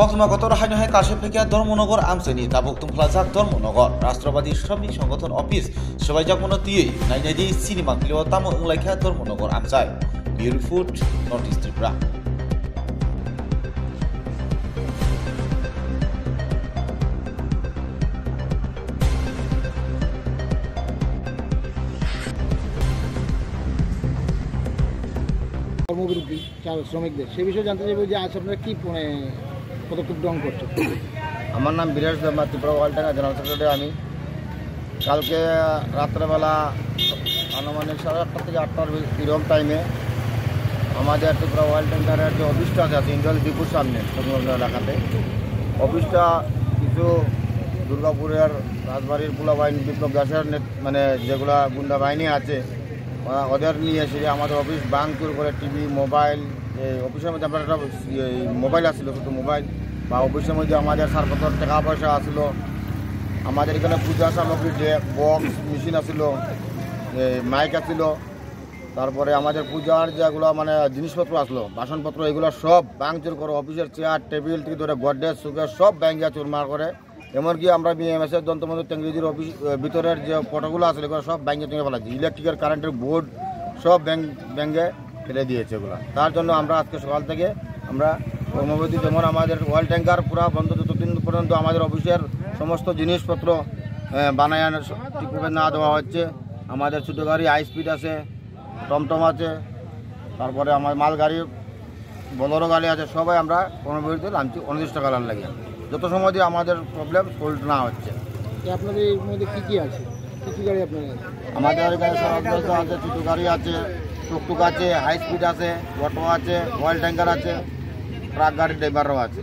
কক্সবাজার রাহাইনহাই কাশেফেকিয়া ধর্মনগর আমসেনি দাবুক তুমফ্লাজাক ধর্মনগর রাষ্ট্রবাদী শ্রমিক সংগঠন অফিস সবাইজাক মনতিयै নাইনাইদি সিনেমা ক্লিও তামো ওंलायखा ধর্মনগর আমসাই bureau food north east Tripura কর্মবিরতি শ্রমিকদের সেই বিষয়ে জানতে চাইব যে আজ আপনারা কি পদক্ষেপ গ্রহণ করছেন। আমার নাম বিরাজ দেবনাথ, ত্রিপুরা ওয়ালটেঙ্গার জেনারেল সেক্রেটারি। আমি কালকে রাত্রেবেলা আনুমানিক 8:30 থেকে 8টার এরকম টাইমে আমাদের ত্রিপুরা ওয়ালটেঙ্গারের যে অফিসটা আছে ইন্ডাল ডিপুর সামনে এলাকাতে, অফিসটা কিছু দুর্গাপুরের রাজবাড়ির পোলা বাহিনী বিপ্লব দাসের মানে যেগুলা গুন্ডা বাহিনী আছে ওদের নিয়ে এসে আমাদের অফিস ভাঙচুর করে টিভি মোবাইল, অফিসের মধ্যে আপনার একটা মোবাইল আসছিল, শুধু মোবাইল বা অফিসের মধ্যে আমাদের সারপত্র টাকা পয়সা আসলো, আমাদের এখানে পূজা সামগ্রী ডেক বক্স মেশিন আসলো, মাইক আসলো, তারপরে আমাদের পূজার যেগুলো মানে জিনিসপত্র আসলো বাসনপত্র এগুলো সব ভাঙচুর করে অফিসের চেয়ার টেবিল থেকে ধরে গডরেজ সুগার সব ব্যাঙ্গে চুরমার করে। এমনকি আমরা বিএমএসের যন্ত্রমন্ত্র টেকনোলজির অফিস ভিতরের যে ফটোগুলো আছে এগুলো সব ব্যাঙ্গে টেঙে ফেলাচ্ছি, ইলেকট্রিকের কারেন্টের বোর্ড সব ব্যাঙ্গে ফেলে দিয়েছে এগুলো। তার জন্য আমরা আজকে সকাল থেকে আমরা কর্মবিরতি, যেমন আমাদের ওয়াল ট্যাঙ্কার পুরা বন্ধ যতদিন পর্যন্ত আমাদের অফিসের সমস্ত জিনিসপত্র বানায় ঠিকভাবে না দেওয়া হচ্ছে। আমাদের ছোটো গাড়ি হাই স্পিড আছে, টমটম আছে, তারপরে আমার মাল গাড়ি বলেরো গাড়ি আছে, সবাই আমরা কর্মবিরতি নামছি অনির্দিষ্টকালের লাগে, যত সময় দিয়ে আমাদের প্রবলেম সলভ না হচ্ছে। আপনাদের এর মধ্যে কী কী আছে, কী কী গাড়ি আপনাদের আছে? আমাদের এখানে সরকার আছে, ছোটো গাড়ি আছে, টুকটুক আছে, হাই স্পিড আছে, অটো আছে, অয়েল ট্যাঙ্কার আছে, ট্রাক গাড়ির ড্রাইভারও আছে।